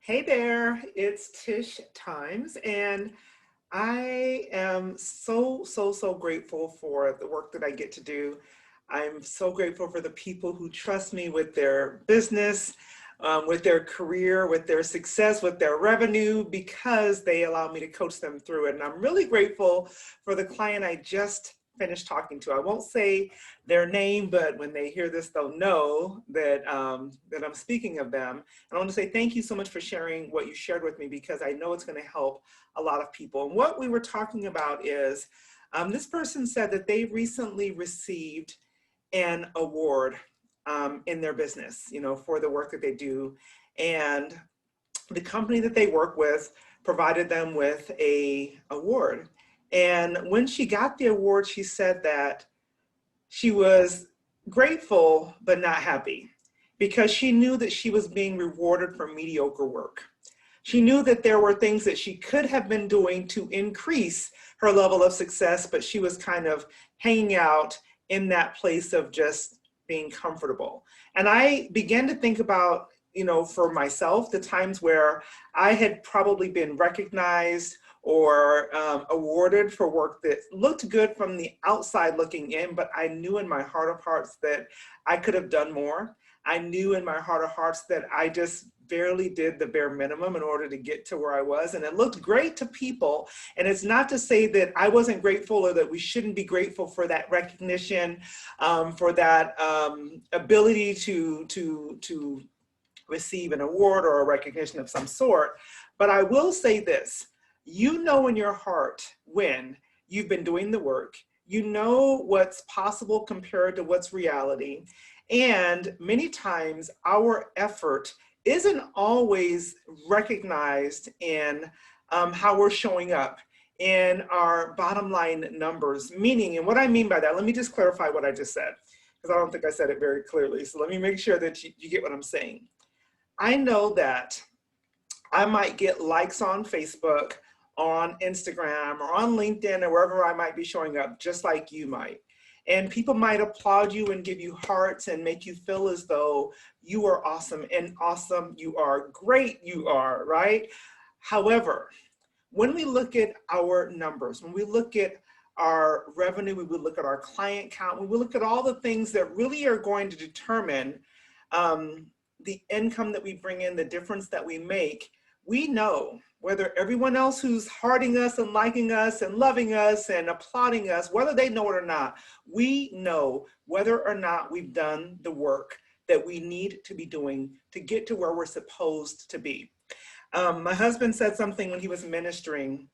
Hey there, it's Tish Times, and I am so grateful for the work that I get to do. I'm so grateful for the people who trust me with their business, with their career, with their success, with their revenue, because they allow me to coach them through it. And I'm really grateful for the client I just finished talking to. I won't say their name, but when they hear this, they'll know that I'm speaking of them. And I want to say thank you so much for sharing what you shared with me, because I know it's going to help a lot of people. And what we were talking about is this person said that they recently received an award in their business, for the work that they do. And the company that they work with provided them with a award. And when she got the award, she said that she was grateful but not happy, because she knew that she was being rewarded for mediocre work. She knew that there were things that she could have been doing to increase her level of success, but she was kind of hanging out in that place of just being comfortable. And I began to think about, for myself, the times where I had probably been recognized or awarded for work that looked good from the outside looking in, but I knew in my heart of hearts that I could have done more. I knew in my heart of hearts that I just barely did the bare minimum in order to get to where I was. And it looked great to people. And it's not to say that I wasn't grateful or that we shouldn't be grateful for that recognition, for that ability to receive an award or a recognition of some sort. But I will say this, in your heart when you've been doing the work, you know what's possible compared to what's reality. And many times our effort isn't always recognized in how we're showing up in our bottom line numbers. Meaning, and what I mean by that, let me just clarify what I just said, because I don't think I said it very clearly. So let me make sure that you get what I'm saying. I know that I might get likes on Facebook, on Instagram, or on LinkedIn, or wherever I might be showing up, just like you might. And people might applaud you and give you hearts and make you feel as though you are awesome, and awesome you are, great you are, right? However, when we look at our numbers, when we look at our revenue, we would look at our client count, we will look at all the things that really are going to determine the income that we bring in, the difference that we make. We know whether everyone else who's hearting us and liking us and loving us and applauding us, whether they know it or not, we know whether or not we've done the work that we need to be doing to get to where we're supposed to be. My husband said something when he was ministering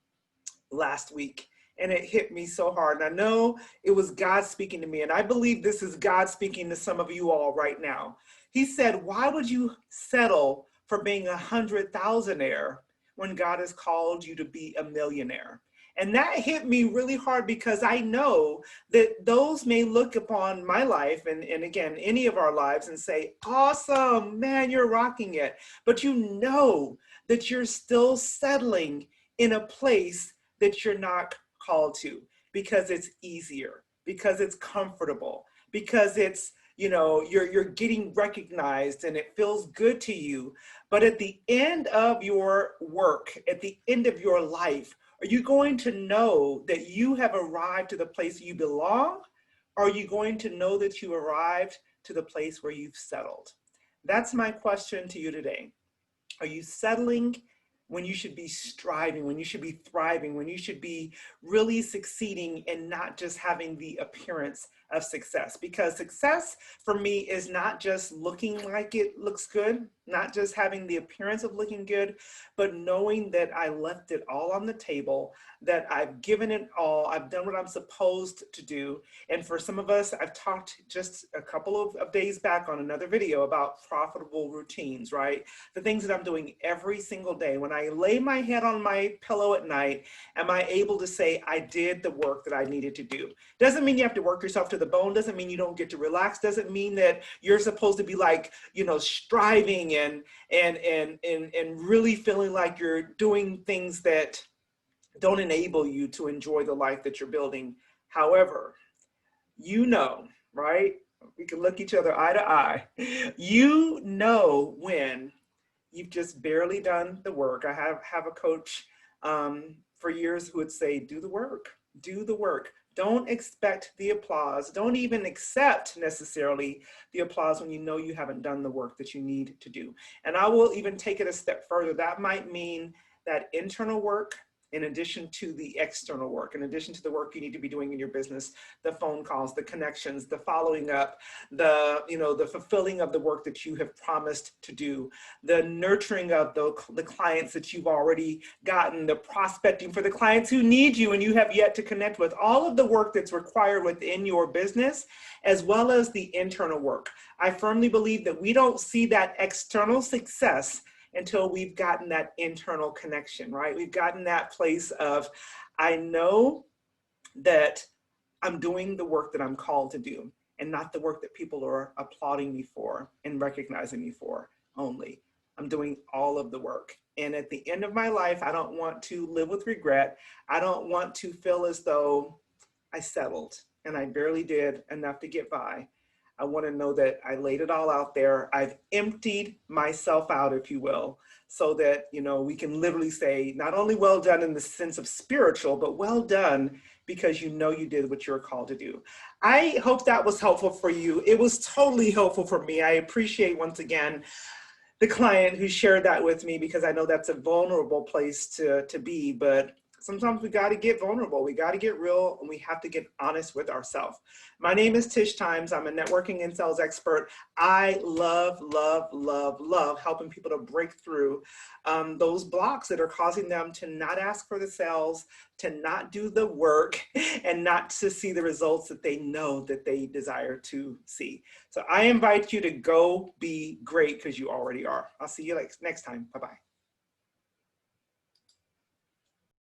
last week, and it hit me so hard. And I know it was God speaking to me, and I believe this is God speaking to some of you all right now. He said, why would you settle for being 100,000-aire when God has called you to be a millionaire? And that hit me really hard, because I know that those may look upon my life and again, any of our lives, and say, awesome, man, you're rocking it. But you know that you're still settling in a place that you're not called to, because it's easier, because it's comfortable, because it's, you're getting recognized and it feels good to you. But at the end of your work, at the end of your life, are you going to know that you have arrived to the place you belong? Or are you going to know that you arrived to the place where you've settled? That's my question to you today. Are you settling when you should be striving, when you should be thriving, when you should be really succeeding, and not just having the appearance of success? Because success for me is not just looking like it looks good, not just having the appearance of looking good, but knowing that I left it all on the table, that I've given it all, I've done what I'm supposed to do. And for some of us, I've talked just a couple of days back on another video about profitable routines, right? The things that I'm doing every single day. When I lay my head on my pillow at night, am I able to say I did the work that I needed to do? Doesn't mean you have to work yourself to the bone, doesn't mean you don't get to relax, doesn't mean that you're supposed to be like, striving and really feeling like you're doing things that don't enable you to enjoy the life that you're building. However, right? We can look each other eye to eye. When you've just barely done the work. I have a coach for years who would say, do the work, do the work. Don't expect the applause. Don't even accept necessarily the applause when you know you haven't done the work that you need to do. And I will even take it a step further. That might mean that internal work in addition to the external work, in addition to the work you need to be doing in your business, the phone calls, the connections, the following up, the fulfilling of the work that you have promised to do, the nurturing of the clients that you've already gotten, the prospecting for the clients who need you and you have yet to connect with, all of the work that's required within your business, as well as the internal work. I firmly believe that we don't see that external success until we've gotten that internal connection, right? We've gotten that place of, I know that I'm doing the work that I'm called to do and not the work that people are applauding me for and recognizing me for only. I'm doing all of the work. And at the end of my life, I don't want to live with regret. I don't want to feel as though I settled and I barely did enough to get by. I want to know that I laid it all out there. I've emptied myself out, if you will, so that, we can literally say, not only well done in the sense of spiritual, but well done because you know you did what you're called to do. I hope that was helpful for you. It was totally helpful for me. I appreciate, once again, the client who shared that with me, because I know that's a vulnerable place to be, but sometimes we got to get vulnerable. We got to get real, and we have to get honest with ourselves. My name is Tish Times. I'm a networking and sales expert. I love, love, love, love helping people to break through those blocks that are causing them to not ask for the sales, to not do the work, and not to see the results that they know that they desire to see. So I invite you to go be great, because you already are. I'll see you next time. Bye-bye.